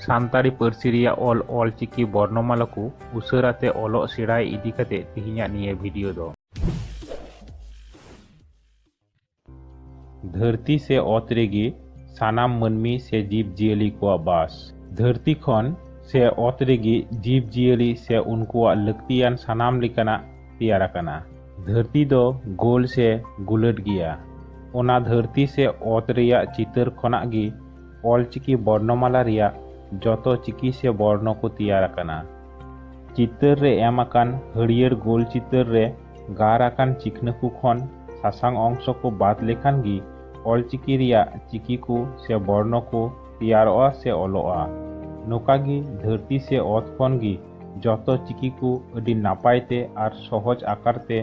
ᱥᱟᱱᱛᱟᱲᱤ ᱯᱟᱹᱨᱥᱤ ᱨᱮᱭᱟᱜ ᱚᱞᱪᱤᱠᱤ ᱵᱚᱨᱱᱚᱢᱟᱞᱟ ᱠᱚ ᱩᱥᱟᱹᱨᱟᱛᱮ ᱚᱞᱚᱜ ᱥᱮᱬᱟᱭ ᱤᱫᱤ ᱠᱟᱛᱮ ᱛᱮᱦᱮᱧᱟᱜ ᱱᱤᱭᱟᱹ ᱵᱷᱤᱰᱤᱭᱳ ᱫᱚ ᱫᱷᱟᱹᱨᱛᱤ ᱥᱮ ᱚᱛ ᱨᱮᱜᱮ ᱥᱟᱱᱟᱢ ᱢᱟᱹᱱᱢᱤ ᱥᱮ ᱡᱤᱵᱽᱼᱡᱤᱭᱟᱹᱞᱤ ᱠᱚᱣᱟᱜ ᱵᱟᱥ। ᱫᱷᱟᱹᱨᱛᱤ ᱠᱷᱚᱱ ᱥᱮ ᱚᱛ ᱨᱮᱜᱮ ᱡᱤᱵᱽᱼᱡᱤᱭᱟᱹᱞᱤ ᱥᱮ ᱩᱱᱠᱩᱣᱟᱜ ᱞᱟᱹᱠᱛᱤᱭᱟᱱ ᱥᱟᱱᱟम ᱞᱮᱠᱟᱱᱟᱜ ᱛᱮᱭᱟᱨ ᱟᱠᱟᱱᱟ। ᱫᱷᱟᱹᱨᱛᱤ ᱫᱚ ᱜᱳᱞ ᱥᱮ ᱜᱩᱞᱟᱹᱴ ᱜᱮᱭᱟ। ᱚᱱᱟ ᱫᱷᱟᱹᱨᱛᱤ ᱥᱮ ᱚᱛ ᱨᱮᱭᱟᱜ ᱪᱤᱛᱟᱹᱨ ᱠᱷᱚᱱᱟᱜ ᱜᱮ ᱚᱞᱪᱤᱠᱤ ᱵᱚᱨᱱᱚᱢᱟᱞᱟ ᱨᱮᱭᱟᱜ ᱡᱚᱛᱚ ᱪᱤᱠᱤ ᱥᱮ ᱵᱚᱨᱱᱚ ᱠᱚ ᱛᱮᱭᱟर ᱟᱠᱟᱱᱟ। ᱪᱤᱛᱟᱹᱨ ᱨᱮ ᱮᱢ ᱟᱠᱟᱱ ᱦᱟᱹᱨᱭᱟᱹᱲ ᱜᱳᱞ ᱪᱤᱛᱟᱹᱨ ᱨᱮ ᱜᱟᱨ ᱟᱠᱟᱱ ᱪᱤᱠᱷᱱᱟᱹ ᱠᱚ ᱠᱷᱚᱱ ᱥᱟᱥᱟᱝ অংশ को বাদ লেখান ᱜᱮ অলচিকি ᱨᱮᱭᱟᱜ চিকি को से বর্ণ को তেয়ারᱚᱜᱼᱟ से ᱚᱞᱚᱜᱼᱟ। ᱱᱚᱝᱠᱟ ᱜᱮ ᱫᱷᱟᱹᱨᱛᱤ ᱥᱮ ᱚᱛ ᱠᱷᱚᱱ ᱜᱮ ᱡᱚᱛᱚ ᱪᱤᱠᱤ ᱠᱚ ᱟᱹᱰᱤ ᱱᱟᱯᱟᱭ ᱛᱮ ᱟᱨ ᱥᱚᱦᱚᱡ ᱟᱠᱟᱨ ᱛᱮ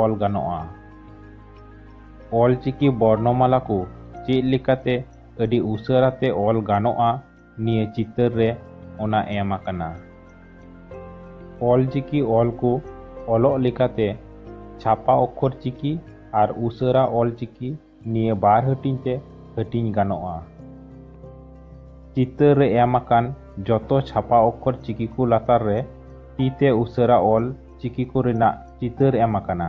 ᱚᱞ ᱜᱟᱱᱚᱜᱼᱟ। ᱚᱞᱪᱤᱠᱤ ᱵᱚᱨᱱᱚᱢᱟᱞᱟ ᱠᱚ ᱪᱮᱫ ᱞᱮᱠᱟᱛᱮ ᱟᱹᱰᱤ ᱩᱥᱟᱹᱨᱟ ᱛᱮ ᱚᱞ ᱜᱟᱱᱚᱜᱼᱟ ᱱᱤᱭᱟᱹ ᱪᱤᱛᱟᱹᱨ ᱨᱮ ᱚᱱᱟ ᱮᱢ ᱟᱠᱟᱱᱟ। ᱚᱞᱪᱤᱠᱤ ᱚᱞ ᱠᱚ ᱚᱞᱚᱜ ᱞᱮᱠᱟᱛᱮ ᱪᱷᱟᱯᱟ অক্ষর চিকি আর উসারা অলচিকি নিয়ে বার হাᱹᱴᱤᱧ তে হাᱹᱴᱤᱧ গাनोᱜᱼᱟ। চিত্তর রে এম আকান যত ছাপা অক্ষর চিকি কো লাতার রে ᱛᱤᱛᱮ ᱩᱥᱟᱹᱨᱟ ᱚᱞ ᱪᱤᱠᱤ ᱠᱚ ᱨᱮᱱᱟᱜ ᱪᱤᱛᱟᱹᱨ ᱮᱢ ᱟᱠᱟᱱᱟ।